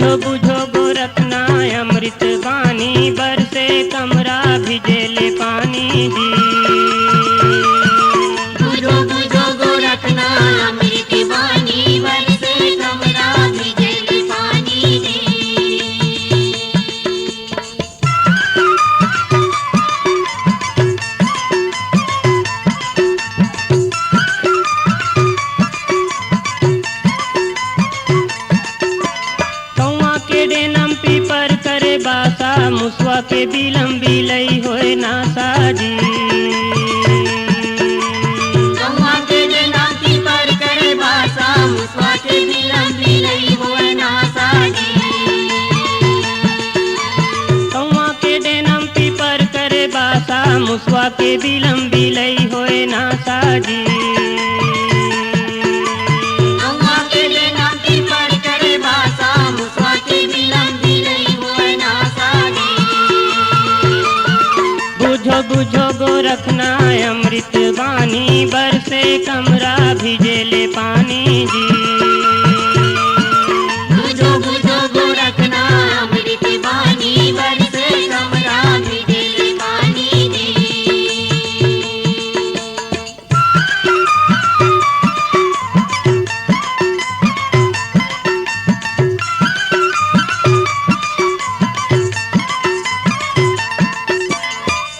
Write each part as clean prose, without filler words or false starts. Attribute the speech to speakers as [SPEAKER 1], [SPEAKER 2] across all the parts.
[SPEAKER 1] बुझो बुझो गोरखना अमृत बानी बरसे कमरा भिजेले पानी जी।
[SPEAKER 2] बुझो बुझो गोरखना अमृत बानी बरसे कमरा भिजेले पानी जी।
[SPEAKER 1] कौआ के डेनम पीपर करे बासा मुसवा के बिलम बिलई होए नासा जी।
[SPEAKER 2] कौआ के डेनम पीपर करे बासा मुसवा के बिलम बिलई होए नासा जी।
[SPEAKER 1] कौआ के डेनम पीपर करे बासा मुसवा के बिलम बिलई होए नासा जी।
[SPEAKER 2] कौआ के डेनम पीपर करे बासा मुसवा के बिलम बिलई होए नासा जी।
[SPEAKER 1] बुझो बुझो गोरखना अमृत बानी बरसे कमरा भिजेले पानी जी।
[SPEAKER 2] बुझो बुझो गोरखना अमृत बानी बरसे कमरा भिजेले पानी जी।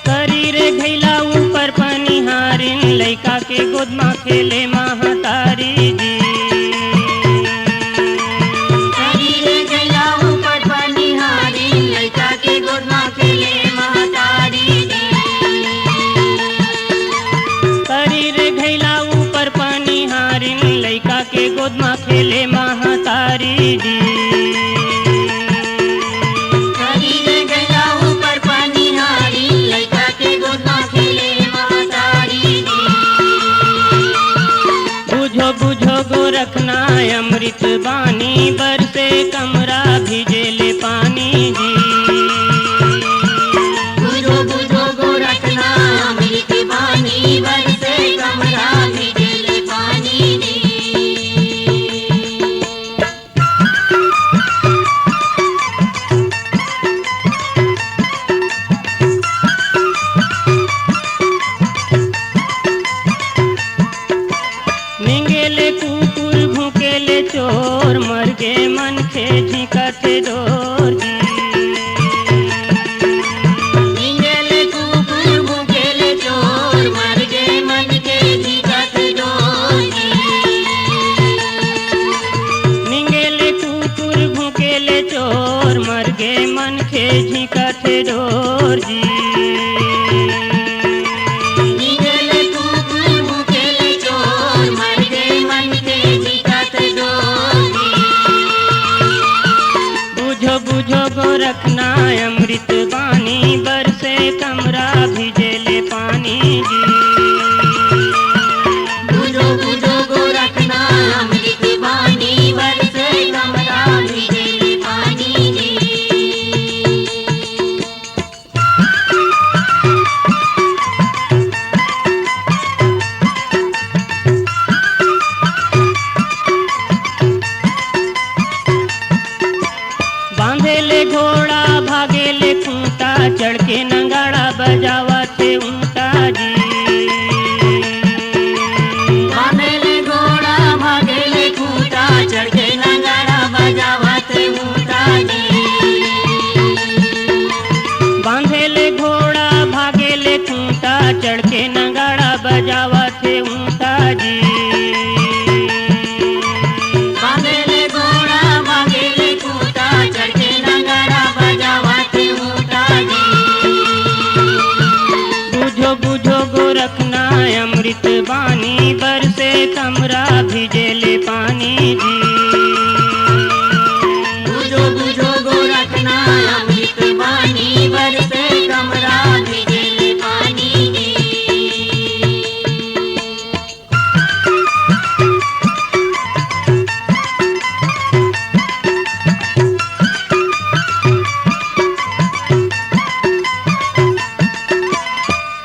[SPEAKER 1] करी रे घैला ऊपर पनिहारिन लइका के गोदमा खेले महतारी जी।
[SPEAKER 2] शरीरे गैया ऊपर पनिहारी लइका के गोदमा खेले महतारी जी।
[SPEAKER 1] करी रे घैला ऊपर पनिहारिन लइका के गोदमा खेले महतारी जी।
[SPEAKER 2] शरीरे गैया ऊपर पनिहारी लइका के गोदमा खेले महतारी जी।
[SPEAKER 1] बुझो बुझो गोरखना अमृत बानी बरसे कमरा भिजेले पानी जी।
[SPEAKER 2] बुझो बुझो गोरखना अमृत बानी बरसे कमरा भिजेले पानी जी।
[SPEAKER 1] निंगेले कुकुर भूकेले चोर मर गे मन खे झिकते डोर जी।
[SPEAKER 2] निंगेले कुकुर भूखेले चोर मर गे मन के झिकत डोर जी।
[SPEAKER 1] निंगेले कुकुर भूकेले चोर मर गे मन खे झिकते डोर जी।
[SPEAKER 2] निंगेले कुकुर भूखेले चोर मर गे मन के झिकत डोर जी।
[SPEAKER 1] बुझो बुझो गोरखना अमृत बानी बरसे कमरा भिजेले पानी जी।
[SPEAKER 2] बुझो बुझो गोरखना अमृत बानी बरसे कमरा भिजेले पानी जी।
[SPEAKER 1] बांधेले घोड़ा भागेले खूंटा चढ़ के नगाड़ा बजावा थे ऊंटा जी।
[SPEAKER 2] बांधेले घोड़ा भागेले खूंटा चढ़ के नगाड़ा बजावत ऊंटा जी।
[SPEAKER 1] बांधेले घोड़ा भागेले खूंटा चढ़ के नगाड़ा बजावा थे ऊंटा जी।
[SPEAKER 2] बांधेले घोड़ा भागेले खूंटा चढ़ के नगाड़ा बजावत ऊंटा जी।
[SPEAKER 1] बुझो बुझो गोरखना अमृत बानी बरसे कमरा भिजेले पानी जी।
[SPEAKER 2] बुझो बुझो गोरखना अमृत बानी बरसे कमरा भिजेले पानी जी।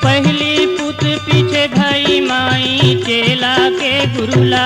[SPEAKER 1] पहली पुत पीछे भाई माई चेला के गुरुला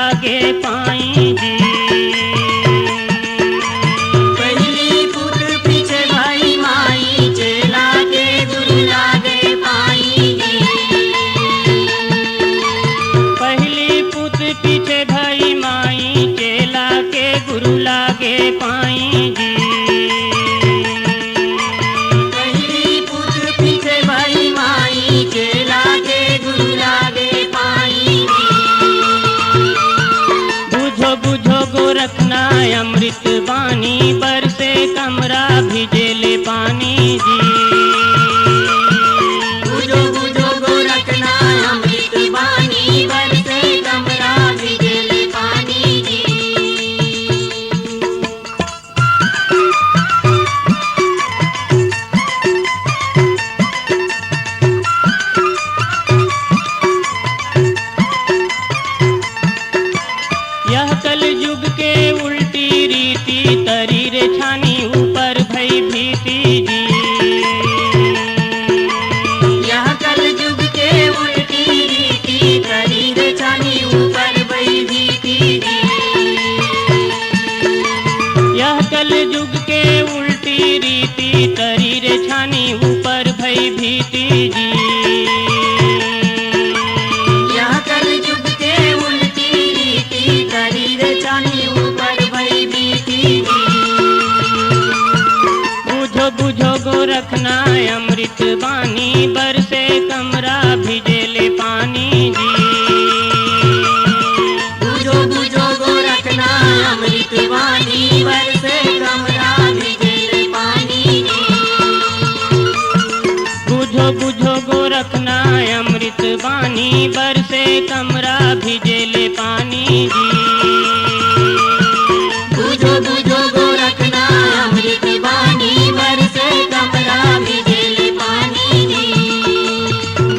[SPEAKER 1] कमरा भिजेले पानी जी।
[SPEAKER 2] बुझो बुझो गोरखनाथ अमृत बानी बरसे कमरा भिजेले पानी जी।
[SPEAKER 1] यह कल युग के उल्टी रीति तरी रे छानी ऊपर भई भीति जी।
[SPEAKER 2] यह कल युग के उल्टी रीति तरी रे छानी ऊपर भई भीति जी।
[SPEAKER 1] यह कल युग के उल्टी रीति तरी रे छानी ऊपर भई भीति जी।
[SPEAKER 2] यह कल युग के उल्टी रीति तरी रे छानी ऊपर भई भीति जी।
[SPEAKER 1] बुझो बुझो गोरखनाथ अमृत बानी बरसे कमरा भिजेले पानी जी।
[SPEAKER 2] बुझो बुझो गोरखनाथ अमृत बानी बरसे कमरा भिजेले पानी जी।
[SPEAKER 1] बुझो बुझो गोरखनाथ अमृत बानी बरसे कमरा भिजेले पानी जी।
[SPEAKER 2] बुझो बुझो गोरखनाथ अमृत बानी बरसे कमरा भिजेले पानी जी।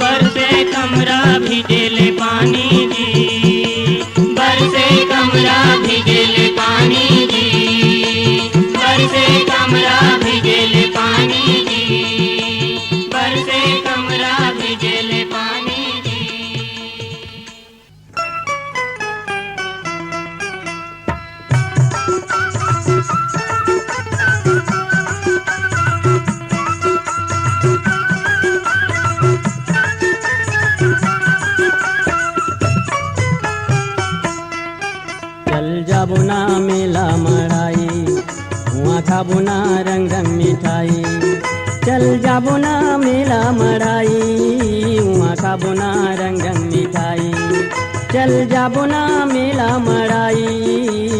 [SPEAKER 1] बरसे कमरा भिजेले पानी जी। बरसे कमरा भिजेले पानी जी। बरसे कमरा भिजेले पानी जी। बरसे कमरा भिजेले पानी जी।
[SPEAKER 3] चल जाबो ना मेला मड़ाई हुआ खाबो ना रंग रंग मिठाई। चल जाबो ना मेला मड़ाई हुआ खाबो ना रंग रंग मिठाई। चल जाबो ना मेला मड़ाई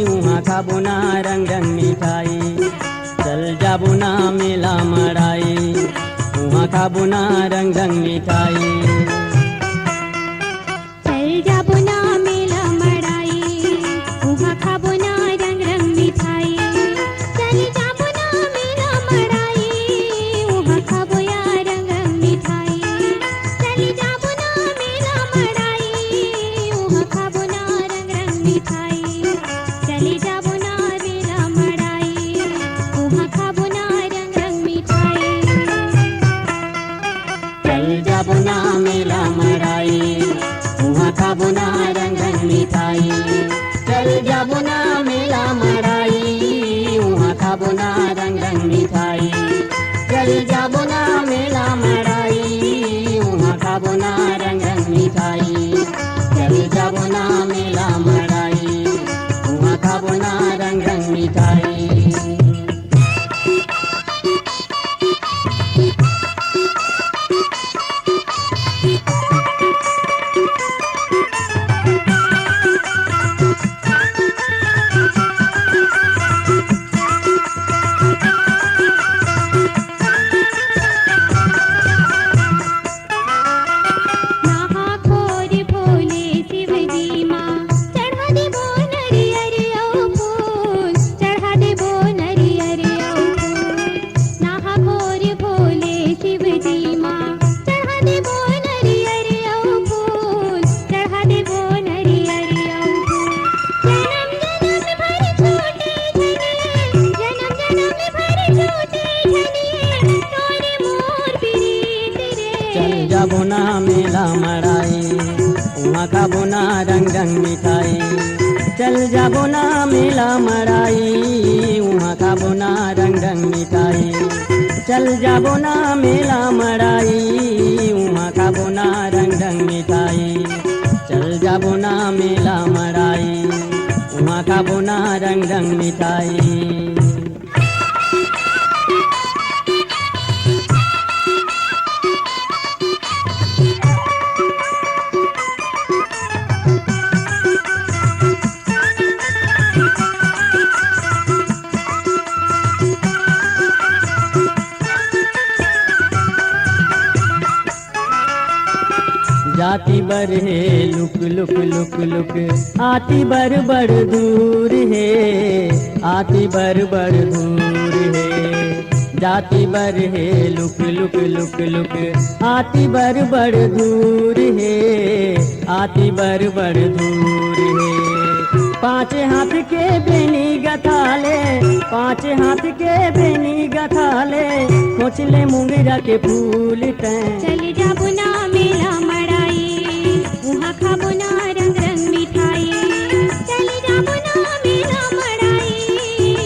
[SPEAKER 3] हुआ खाबो ना रंग रंग मिठाई। चल जाबो ना मेला मड़ाई हुआ खाबो ना रंग रंग मिठाई।
[SPEAKER 4] चल जाबो ना मेला मड़ाई उहाँ खाबो ना रंग रंग मिठाई। चल जाबो ना मेला मड़ाई उहाँ खाबो या रंग रंग मिठाई। चल जाबो ना मेला मड़ाई उहाँ खाबो ना रंग रंग मिठाई। चल जाबो ना मेला मड़ाई उहाँ खाबो ना रंग रंग मिठाई।
[SPEAKER 3] चल जाबो ना मेला मड़ाई हुआ खाबो ना रंग रंग मिठाई। चल जाबो ना मेला मड़ाई हुआ खाबो ना रंग रंग मिठाई। चल जाबो ना मेला मड़ाई हुआ खाबो ना रंग रंग मिठाई। चल जाबो ना मेला मड़ाई हुआ खाबो ना रंग रंग मिठाई।
[SPEAKER 4] महाखोर भोले शिवजी माँ चढ़ा देबो नरियर औ फूल। चढ़ा देबो नरियर औ फूल। महाखोर भोले शिवजी माँ चढ़ा देबो नरियर औ फूल। चढ़ा देबो नरियर औ फूल। जन्म जन्म भर छूटे झनिए तोरे मोर प्रीत रे।
[SPEAKER 3] चल जाबो ना मेला मड़ाई हुआ खाबो ना रंग रंग मिठाई। चल जाबो ना मेला मड़ाई हुआ खाबो ना रंग रंग मिठाई। चल जाबो ना मेला मड़ाई हुआ खाबो ना रंग रंग मिठाई। चल जाबो ना मेला मड़ाई हुआ खाबो ना रंग रंग मिठाई। जाती बर है लुक लुक लुक लुक, आती बर बड़ दूर है, आती बर बड़ दूर है। जाती बर है लुक लुक लुक लुक, आती बर बड़ दूर है, आती बर बड़ दूर है। पांच हाथ के बेनी गथाले, पांच हाथ के बेनी गथाले, खोचले मुंगरा के फूल तैं।
[SPEAKER 4] चल जाबो ना मेला मड़ाई, वहाँ खाबो ना रंग रंग मिठाई। चल जाबो ना मेला मड़ाई,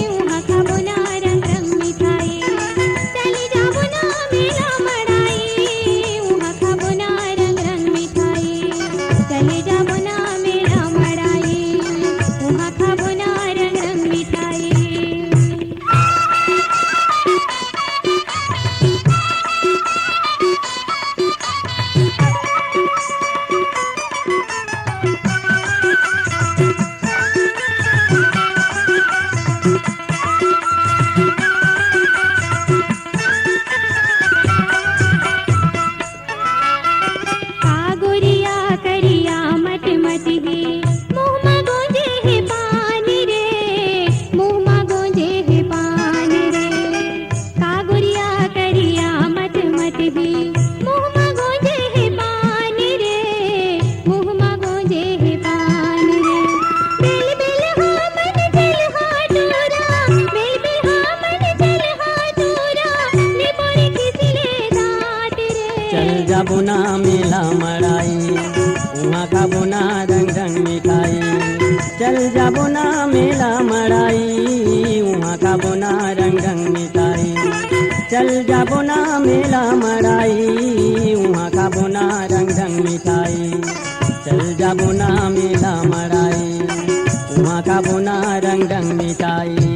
[SPEAKER 4] वहाँ खाबो ना रंग रंग मिठाई। चल जाबो ना मेला मड़ाई, वहाँ खाबो ना रंग रंग मिठाई। चल जाबो ना मेला मड़ाई, वहाँ खाबो ना रंग रंग मिठाई। कागुरिया करिया मट मट हे, मुँह मा गोंजे हे पान रे, मुँह मा गोंजे हे पान रे। कागुरिया करिया मट मट हे, मुँह मा गोंजे हे पान रे, मुँह मा गोंजे हे पान रे। बेल बेल हा मन जल हा टोरा, बेल बेल हा मन जल हा टोरा, ने बोले खिसले दांत रे।
[SPEAKER 3] चल जाबो ना मेला मड़ाई, वहाँ खाबो ना रंग रंग मिठाई। चल जाबो ना मेला मड़ाई, वहाँ खाबो ना रंग रंग मिठाई। चल जाबो ना मेला मड़ाई, वहाँ खाबो ना रंग रंग मिठाई। चल जाबो ना मेला मड़ाई, वहाँ खाबो ना रंग रंग मिठाई।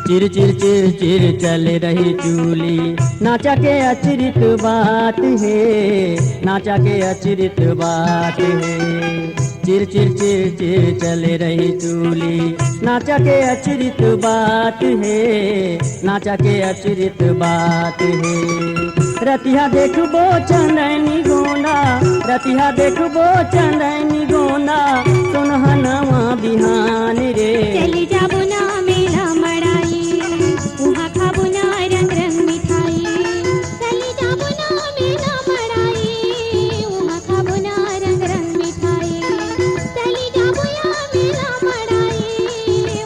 [SPEAKER 3] चिर चिर चिर चिर चल रही चूली, नाचा के अचरित बात है, नाचा के अचरित बात है। चिर चिर चिर चिर चल रही चूली, नाचा के अचरित बात है, नाचा के अचरित बात है। रतिया देखबो चंदनी गोंदा, रतिया देखबो चंदनी गोंदा, सुनहनवा बिहान रे।
[SPEAKER 4] चल जाबो ना मेला मड़ाई, वहाँ खाबो ना रंग रंग मिठाई। चल जाबो ना मेला मड़ाई, वहाँ खाबो ना रंग रंग मिठाई। चल जाबो या मेला मड़ाई,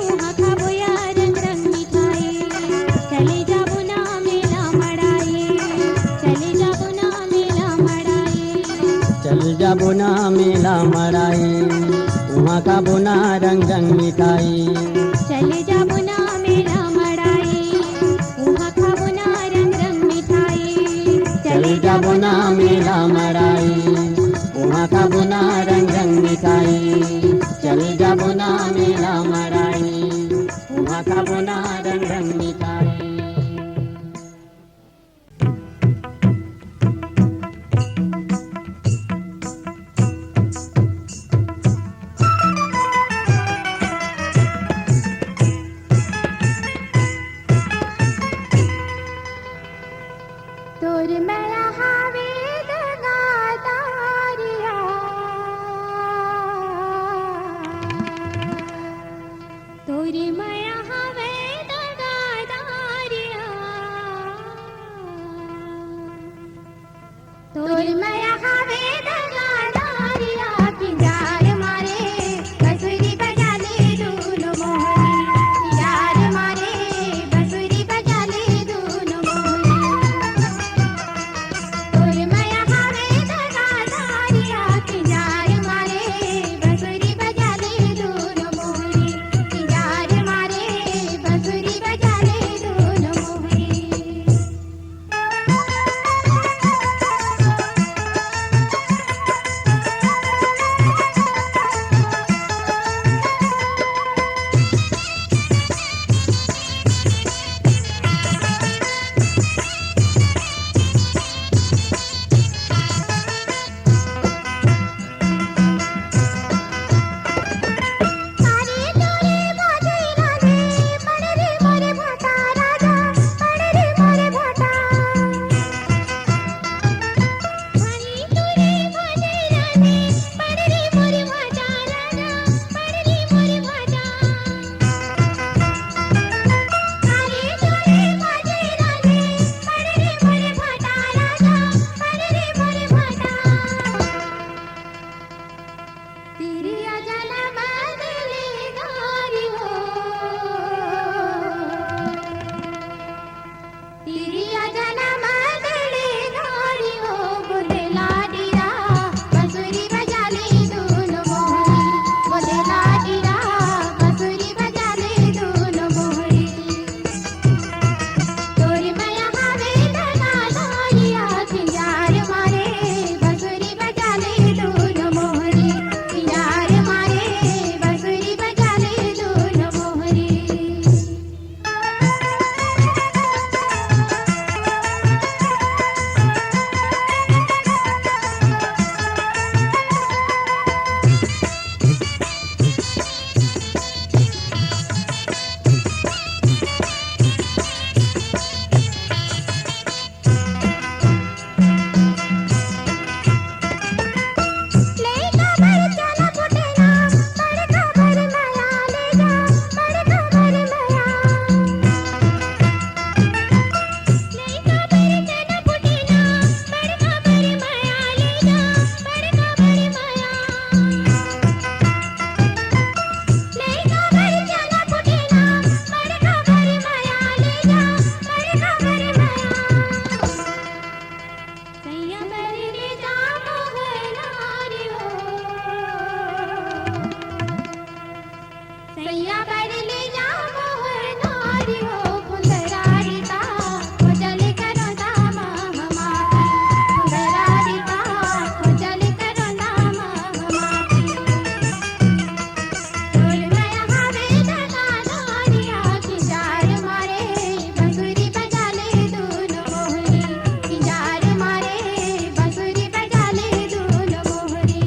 [SPEAKER 4] वहाँ खाबो या रंग रंग मिठाई। चल जाबो ना मेला मड़ाई, चल जाबो ना मेला मड़ाई।
[SPEAKER 3] चल जाबो ना मेला मड़ाई, वहाँ खाबो ना रंग रंग मिठाई।
[SPEAKER 4] चल जाबो ना मेला मड़ाई, वहाँ खाबो ना रंग रंग मिठाई।
[SPEAKER 3] चल जाबो ना मेला मड़ाई, वहाँ खाबो ना रंग रंग मिठाई। चल जाबो ना मेला मड़ाई, वहाँ खाबो ना रंग रंग मिठाई।
[SPEAKER 4] तोर मेला हावे दगा तिरिया जन्म दिली गारी हो तिरिया जन्म दिली गारी हो बोले लाडीरा बंसुरी बजा ले दोनों मोहरी बोले लाडीरा बंसुरी बजा ले दोनों मोहरी तोरी मैया हावे लगा लोरिया खिंजार मारे बंसुरी बजा ले दोनों मोहरी खिंजार मारे बंसुरी बजा ले दोनों मोहरी लेका भर चला फुटेना बड़का भर माया ले जा बड़का भर माया लेका भर चला फुटेना बड़का भर माया ले जा बड़का भर माया लेका भर चला फुटेना बड़का भर माया ले जा बड़का भर माया सैया मेरी ले जा मोहनारी हो सैया मेरी ले जा मोहनारी हो कुंदरारी ता हो चले करो दामा हमारी कुंदरारी ता हो चले करो दामा हमारी ढोल माया हावे लगा लोरिया खिंजार मारे बंसुरी बजा ले दोनों मोहरी खिंजार मारे बंसुरी बजा ले दोनों मोहरी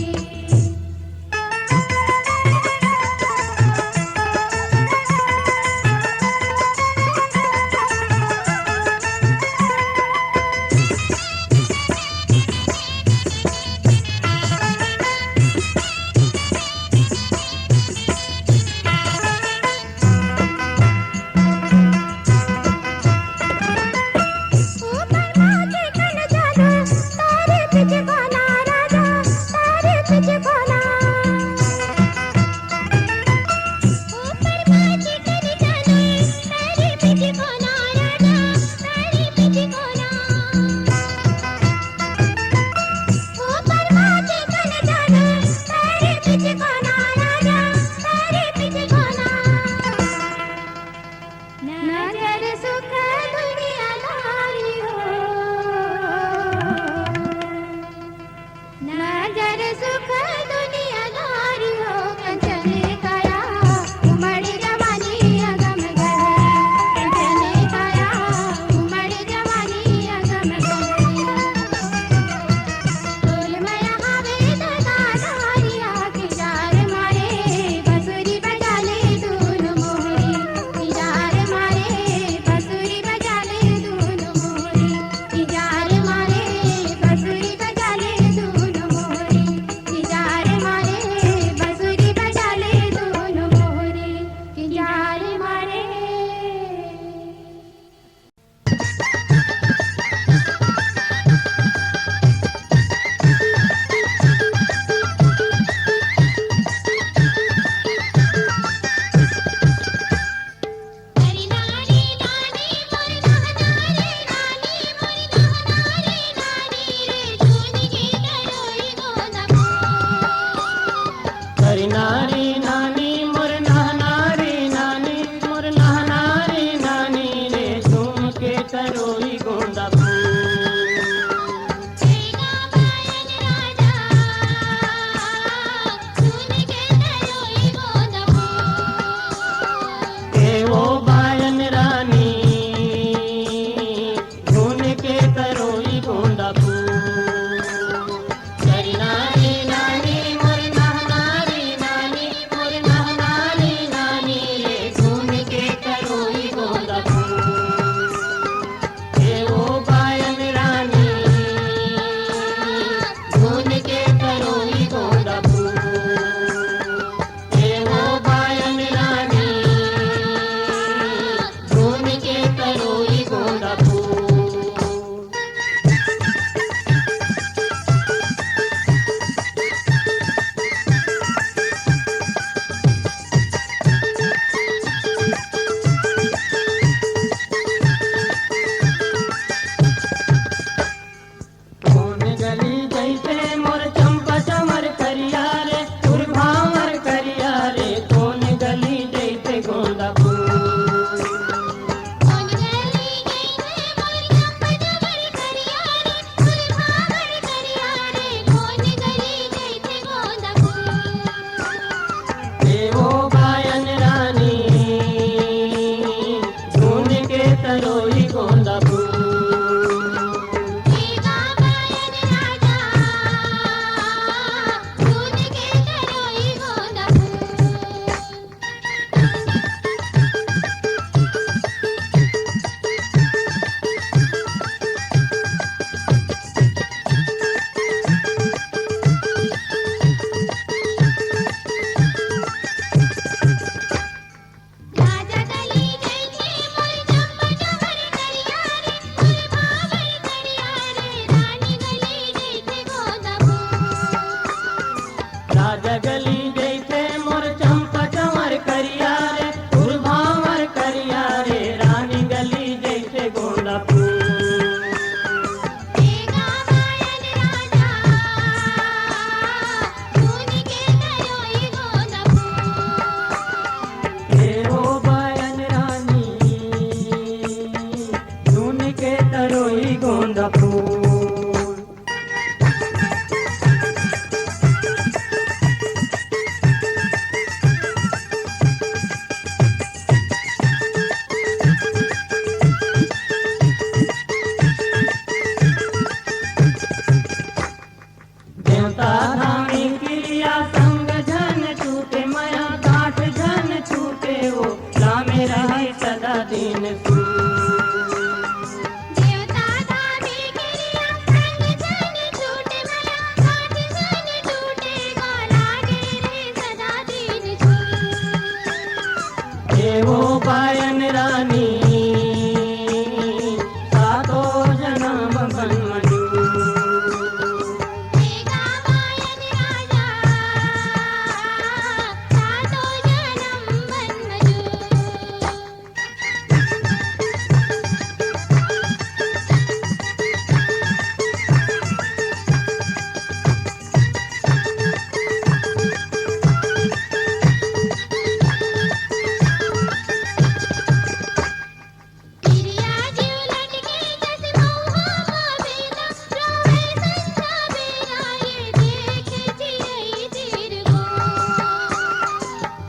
[SPEAKER 4] ऊपर माथे कन जादू तारे पीछे कोना राजा तारे पीछे कोना ऊपर माथे कन जादू तारे पीछे कोना राजा तारे पीछे कोना ऊपर माथे कन जादू तारे पीछे कोना राजा तारे पीछे कोना नजर सुख दुनिया लारी हो नजर सुख दुनिया लारी हो कंचने काया उमड़ी जवानी अगम गहरी कंचने काया उमड़ी जवानी अगम गहरी ढोल माया हावे लगा लोरिया खिंजार मारे बंसुरी बजा ले दोनों मोहरी खिंजार मारे बंसुरी बजा ले दोनों मोहरी खिंजार मारे बंसुरी बजा ले दोनों मोहरी खिंजार मारे बंसुरी बजा ले दोनों मोहरी खिंजार मारे हरी नारी नानी मोर नहनारे नानी मोर नहनारे नानी रे चूनी के तरोई गोंदा
[SPEAKER 3] हरी नारी नानी मोर नहनारी नानी मोर नहनारी नानी रे तुम के तरोई गोंदा
[SPEAKER 4] सेना बायन राजा चूनी के तरोई गोंदा
[SPEAKER 3] के वो बायन रानी झून के तरोई गोंदा हरी नारी नानी मोर नहनारी नानी बायन रानी सातो जन्म बनमजू
[SPEAKER 4] मेघा बायन राजा सातो जन्म बनमजू तिरिया जीव लटके जैसे महुआ बेला रोवे संझा बेला ये देख चिड़ै तीर गो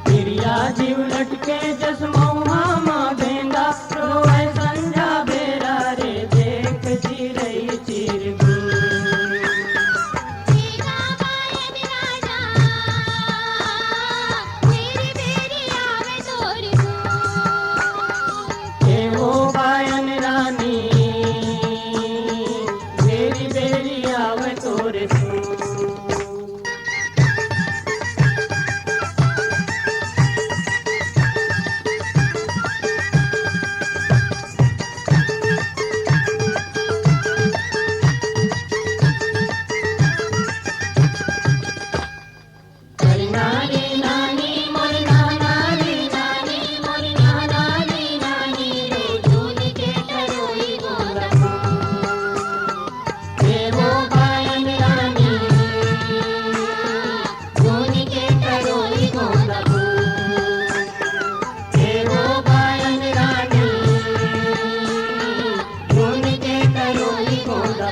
[SPEAKER 3] तिरिया जीव लटके जस महुआ माँ भेंदा रोए संझा बेरा रे देख चिरई चिरगू
[SPEAKER 4] मेघा बायन राजा मेरी बेरी आवे तोर गो
[SPEAKER 3] हे वो बायन रानी बेरी बेरी आवे तोरे सू
[SPEAKER 2] नानी नानी मोरी नानी नानी मोरी नानी नानी रे झूली के करोई गोदा हे वो बायन रानी झूली के करोई गोदा हे वो बायन रानी झूली के करोई गोदा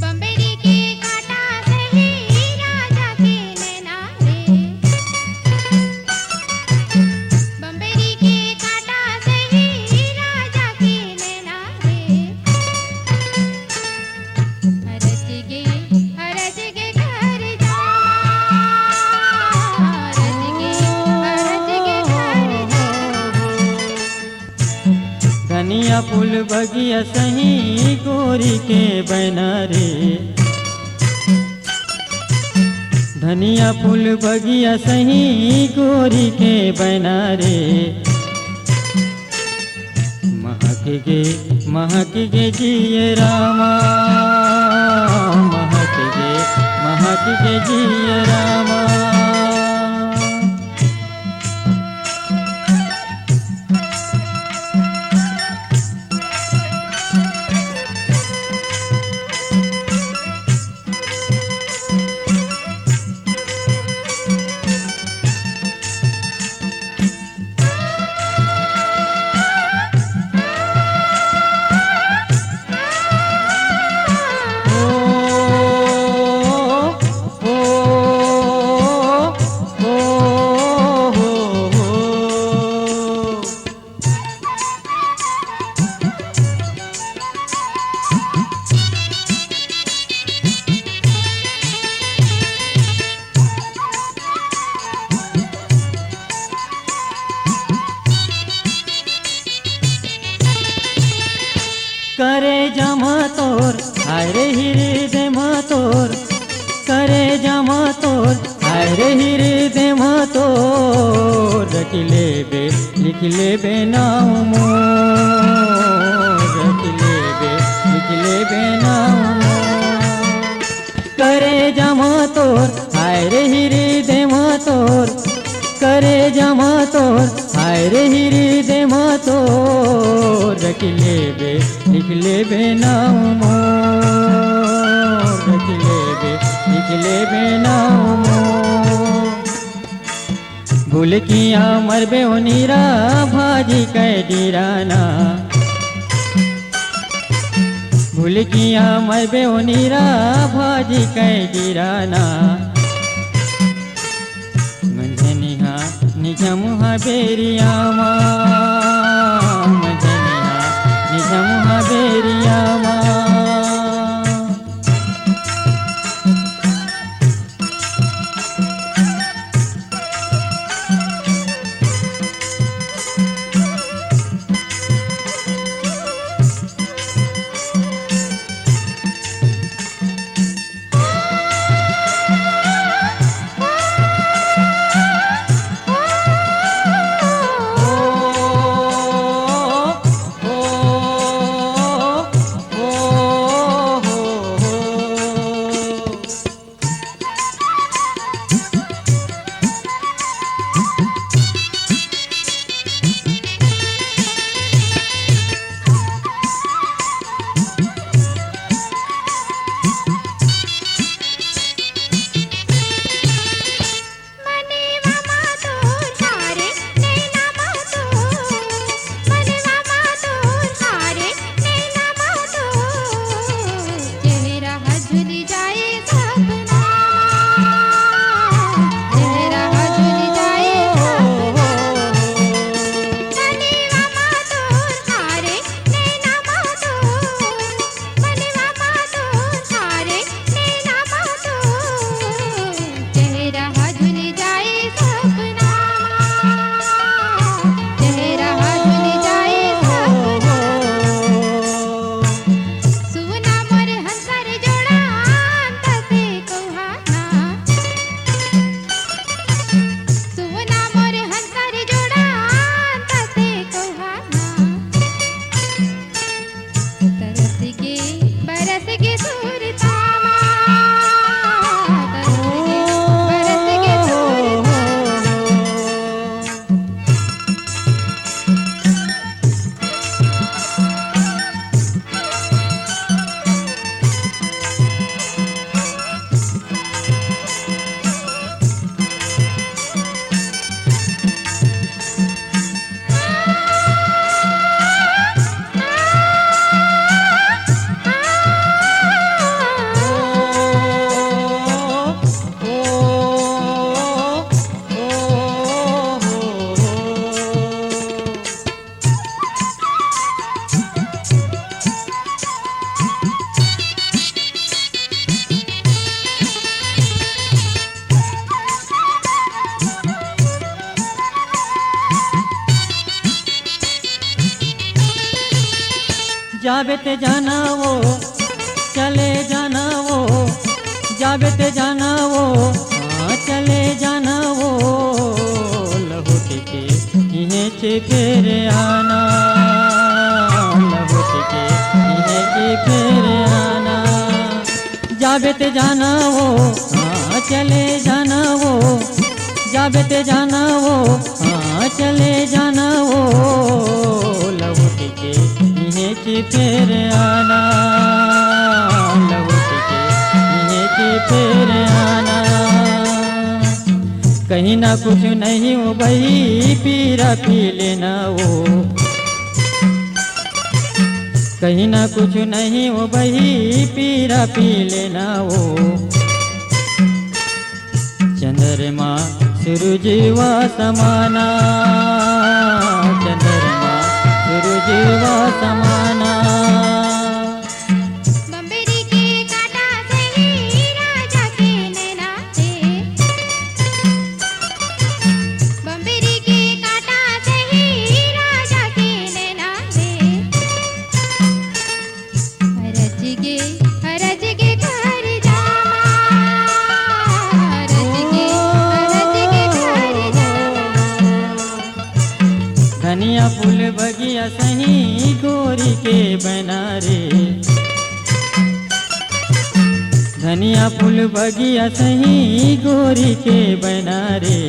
[SPEAKER 4] बम्बेरी के काटा सही राजा के नैना रे बम्बेरी के काटा सही राजा के नैना रे हरज गे घर जा हरज गे घर जा
[SPEAKER 3] धनिया फूल बगिया सही गोरी के बना रे धनिया फूल बगिया सही गोरी के बना रे महक गे जिए रामा महक गे जिए रामा करे जमा तोर हरे हृदय तोर करे जमा तोर हरे हृदय तोर लिख लेबे नाम मोर लिख लेबे नाम मोर करे जमा तोर हरे हृदय तोर करे जमा तोर हरे हृदय तोर लिख लेबे नाम मोर लिख लेबे नाम मोर भूल किया मरबे ओ नीरा भाजी कै डीराना फुलकिया मैं बेवनीरा भाजी कै गिराना मंझनिहा निझमुहा बेरियामा मंझनिहा निझमुहा बेरियामा जावे ते जाना वो चले जाना वो जावे ते जाना वो हाँ चले जाना वो लहुट के इन्हें चे फिर आना लहुट के इन्हें चे फिर आना जावे ते जाना वो हाँ चले जाना वो जावे ते जाना वो हाँ चले जाना वो लहुट के इन्हें चे फिर आना लहुट के इन्हें चे फिर आना कहीं ना कुछ नहीं हो भाई पीरा पी लेना वो कहीं ना कुछ नहीं हो भाई पीरा पी लेना वो चंद्रमा सूरजवा समाना चंद्रमा सूरजवा समाना
[SPEAKER 4] बम्बेरी के कांटा से ही राजा के नैना थे बम्बेरी के कांटा से ही राजा के नैना थे हरज के घर जामा हरज के घर जामा
[SPEAKER 3] धनिया फूल बगिया सही गोरी के बना रे धनिया फूल बगिया सही गोरी के बना रे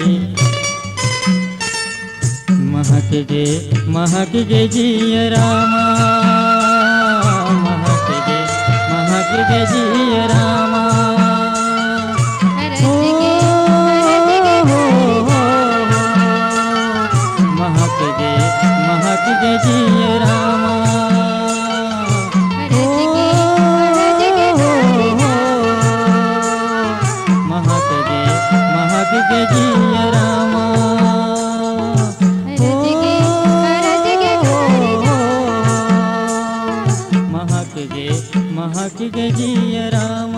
[SPEAKER 3] महक गे जिया रामा महक गे जिया रामा
[SPEAKER 4] हरज के घर
[SPEAKER 3] महक गे जिया रामा
[SPEAKER 4] हरज के
[SPEAKER 3] महक के जिया रामा
[SPEAKER 4] रज गे घर जा
[SPEAKER 3] महक के जिया रामा